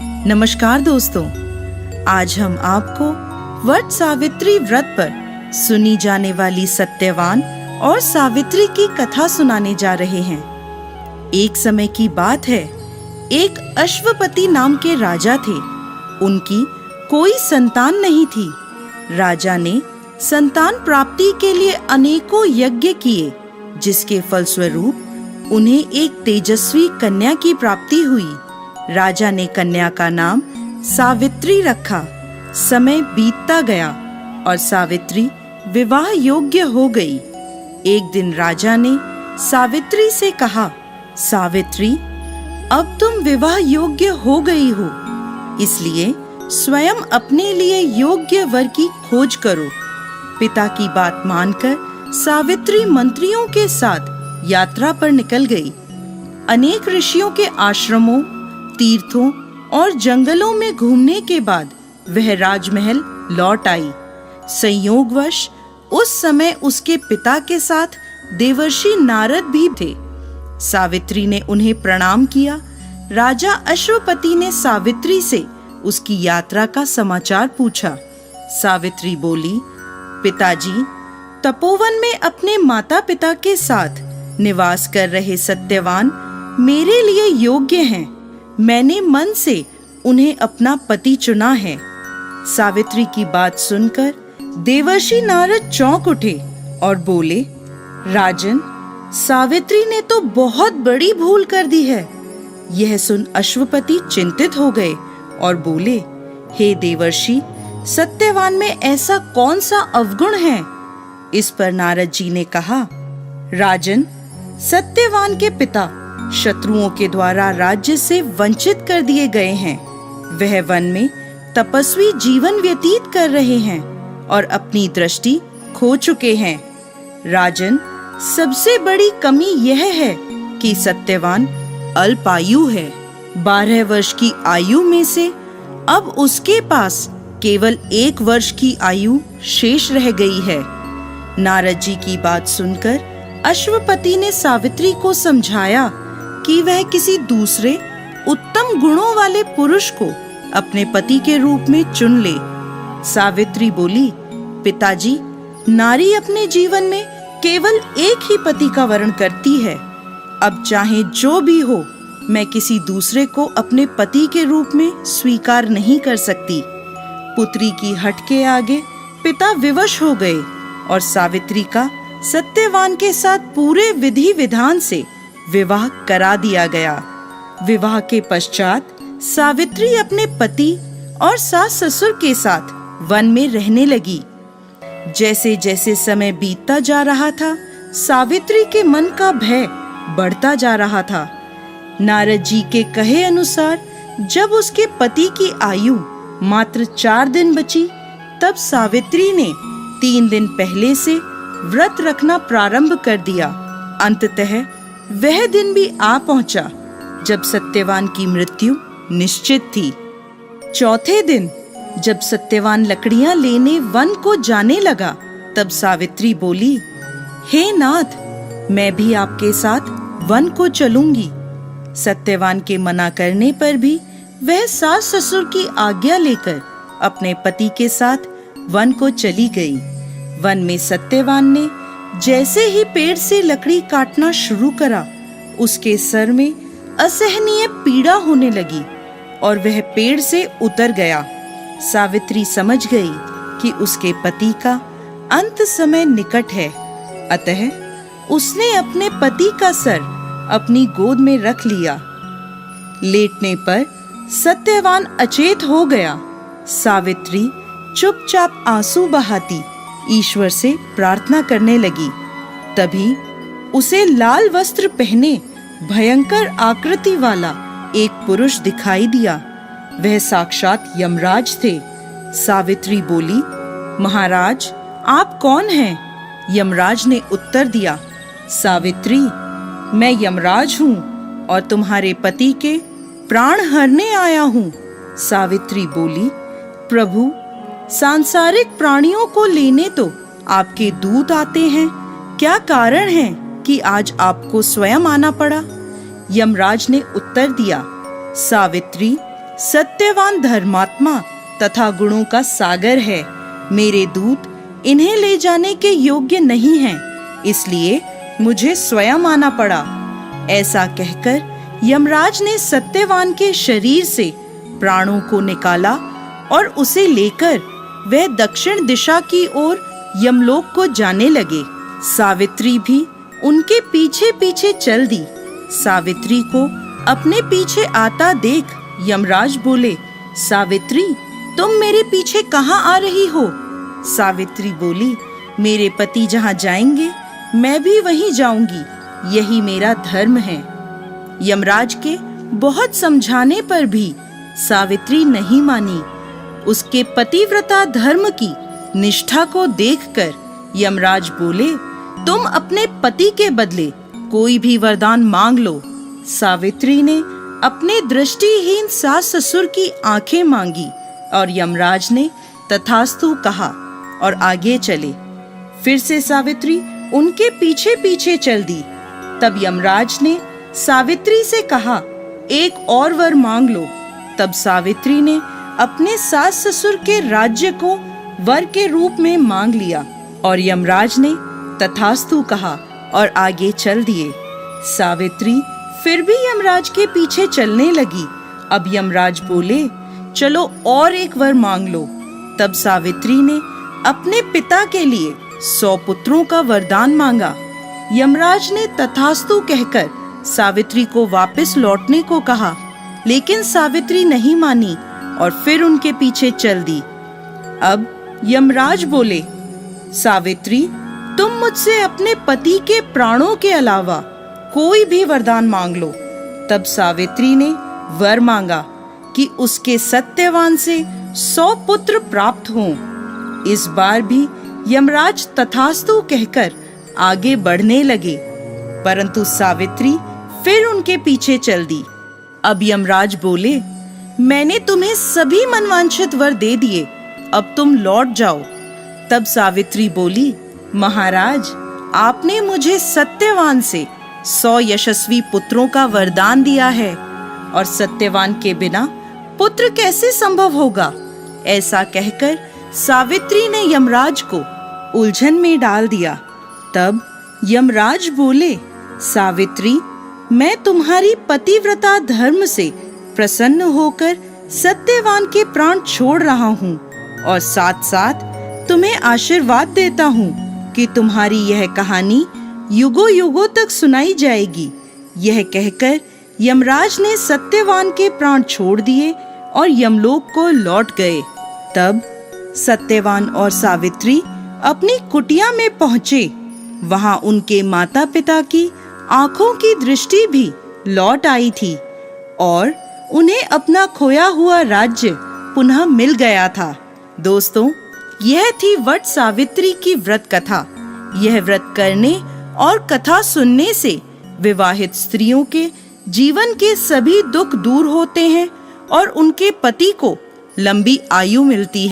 नमस्कार दोस्तों, आज हम आपको वट सावित्री व्रत पर सुनी जाने वाली सत्यवान और सावित्री की कथा सुनाने जा रहे हैं। एक समय की बात है, एक अश्वपति नाम के राजा थे। उनकी कोई संतान नहीं थी। राजा ने संतान प्राप्ति के लिए अनेकों यज्ञ किए, जिसके फलस्वरूप उन्हें एक तेजस्वी कन्या की प्राप्ति हुई। राजा ने कन्या का नाम सावित्री रखा। समय बीतता गया और सावित्री विवाह योग्य हो गई। एक दिन राजा ने सावित्री से कहा, सावित्री, अब तुम विवाह योग्य हो गई हो, इसलिए स्वयं अपने लिए योग्य वर की खोज करो। पिता की बात मानकर सावित्री मंत्रियों के साथ यात्रा पर निकल गई। अनेक ऋषियों के आश्रमों, तीर्थों और जंगलों में घूमने के बाद वह राजमहल लौट आई। संयोगवश उस समय उसके पिता के साथ देवर्षि नारद भी थे। सावित्री ने उन्हें प्रणाम किया। राजा अश्वपति ने सावित्री से उसकी यात्रा का समाचार पूछा। सावित्री बोली, पिताजी, तपोवन में अपने माता पिता के साथ निवास कर रहे सत्यवान मेरे लिए योग्य हैं। मैंने मन से उन्हें अपना पति चुना है। सावित्री की बात सुनकर देवर्षि नारद चौंक उठे और बोले, राजन, सावित्री ने तो बहुत बड़ी भूल कर दी है। यह सुन अश्वपति चिंतित हो गए और बोले, हे देवर्षि, सत्यवान में ऐसा कौन सा अवगुण है? इस पर नारद जी ने कहा, राजन, सत्यवान के पिता शत्रुओं के द्वारा राज्य से वंचित कर दिए गए हैं। वह वन में तपस्वी जीवन व्यतीत कर रहे हैं और अपनी दृष्टि खो चुके हैं। राजन, सबसे बड़ी कमी यह है कि सत्यवान अल्पायु है। 12 वर्ष की आयु में से अब उसके पास केवल 1 वर्ष की आयु शेष रह गई है। नारद जी की बात सुनकर अश्वपति ने सावित्री को समझाया कि वह किसी दूसरे उत्तम गुणों वाले पुरुष को अपने पति के रूप में चुन ले। सावित्री बोली, पिताजी, नारी अपने जीवन में केवल एक ही पति का वर्ण करती है। अब चाहे जो भी हो, मैं किसी दूसरे को अपने पति के रूप में स्वीकार नहीं कर सकती। पुत्री की हट के आगे पिता विवश हो गए और सावित्री का सत्यवान के साथ पूरे विधि विधान से विवाह करा दिया गया। विवाह के पश्चात सावित्री अपने पति और सास ससुर के साथ वन में रहने लगी। जैसे जैसे समय बीतता जा रहा था, सावित्री के मन का भय बढ़ता जा रहा था। नारद जी के कहे अनुसार जब उसके पति की आयु मात्र 4 दिन बची, तब सावित्री ने 3 दिन पहले से व्रत रखना प्रारंभ कर दिया। अंततः वह दिन भी आ पहुंचा जब सत्यवान की मृत्यु निश्चित थी। चौथे दिन जब सत्यवान लकड़ियां लेने वन को जाने लगा, तब सावित्री बोली, हे नाथ, मैं भी आपके साथ वन को चलूंगी। सत्यवान के मना करने पर भी वह सास ससुर की आज्ञा लेकर अपने पति के साथ वन को चली गई। वन में सत्यवान ने जैसे ही पेड़ से लकड़ी काटना शुरू करा, उसके सर में असहनीय पीड़ा होने लगी और वह पेड़ से उतर गया। सावित्री समझ गई कि उसके पति का अंत समय निकट है, अतः उसने अपने पति का सर अपनी गोद में रख लिया। लेटने पर सत्यवान अचेत हो गया। सावित्री चुपचाप आंसू बहाती ईश्वर से प्रार्थना करने लगी। तभी उसे लाल वस्त्र पहने भयंकर आकृति वाला एक पुरुष दिखाई दिया। वह साक्षात यमराज थे। सावित्री बोली, महाराज, आप कौन हैं? यमराज ने उत्तर दिया, सावित्री, मैं यमराज हूँ और तुम्हारे पति के प्राण हरने आया हूँ। सावित्री बोली, प्रभु, सांसारिक प्राणियों को लेने तो आपके दूत आते हैं, क्या कारण है कि आज आपको स्वयं आना पड़ा? यमराज ने उत्तर दिया, सावित्री, सत्यवान धर्मात्मा तथा गुणों का सागर है। मेरे दूत इन्हें ले जाने के योग्य नहीं हैं, इसलिए मुझे स्वयं आना पड़ा। ऐसा कहकर यमराज ने सत्यवान के शरीर से प्राणों को निकाला और उसे लेकर वह दक्षिण दिशा की ओर यमलोक को जाने लगे। सावित्री भी उनके पीछे पीछे चल दी। सावित्री को अपने पीछे आता देख यमराज बोले, सावित्री, तुम मेरे पीछे कहाँ आ रही हो? सावित्री बोली, मेरे पति जहाँ जाएंगे मैं भी वहीं जाऊंगी, यही मेरा धर्म है। यमराज के बहुत समझाने पर भी सावित्री नहीं मानी। उसके पतिव्रता धर्म की निष्ठा को देखकर यमराज बोले, तुम अपने पति के बदले कोई भी वरदान मांग लो। सावित्री ने अपने दृष्टिहीन सास ससुर की आंखें मांगी और यमराज ने तथास्तु कहा और आगे चले। फिर से सावित्री उनके पीछे पीछे चल दी। तब यमराज ने सावित्री से कहा, एक और वर मांग लो। तब सावित्री ने अपने सास ससुर के राज्य को वर के रूप में मांग लिया और यमराज ने तथास्तु कहा और आगे चल दिए। सावित्री फिर भी यमराज के पीछे चलने लगी। अब यमराज बोले, चलो और एक वर मांग लो। तब सावित्री ने अपने पिता के लिए 100 पुत्रों का वरदान मांगा। यमराज ने तथास्तु कहकर सावित्री को वापस लौटने को कहा, लेकिन सावित्री नहीं मानी और फिर उनके पीछे चल दी। अब यमराज बोले, सावित्री, तुम मुझसे अपने पति के प्राणों के अलावा कोई भी वरदान मांग लो। तब सावित्री ने वर मांगा कि उसके सत्यवान से 100 पुत्र प्राप्त हों। इस बार भी यमराज तथास्तु कहकर आगे बढ़ने लगे, परंतु सावित्री फिर उनके पीछे चल दी। अब यमराज बोले, मैंने तुम्हें सभी मनवांछित वर दे दिए, अब तुम लौट जाओ। तब सावित्री बोली, महाराज, आपने मुझे सत्यवान से 100 यशस्वी पुत्रों का वरदान दिया है और सत्यवान के बिना पुत्र कैसे संभव होगा? ऐसा कहकर सावित्री ने यमराज को उलझन में डाल दिया। तब यमराज बोले, सावित्री, मैं तुम्हारी पतिव्रता धर्म से प्रसन्न होकर सत्यवान के प्राण छोड़ रहा हूँ और साथ साथ तुम्हें आशीर्वाद देता हूँ कि तुम्हारी यह कहानी युगों युगों तक सुनाई जाएगी। यह कहकर यमराज ने सत्यवान के प्राण छोड़ दिए और यमलोक को लौट गए। तब सत्यवान और सावित्री अपनी कुटिया में पहुँचे। वहाँ उनके माता पिता की आंखों की दृष्टि भी लौट आई थी और उन्हें अपना खोया हुआ राज्य पुनः मिल गया था। दोस्तों, यह थी वट सावित्री की व्रत कथा। यह व्रत करने और कथा सुनने से विवाहित स्त्रियों के जीवन के सभी दुख दूर होते हैं और उनके पति को लंबी आयु मिलती है।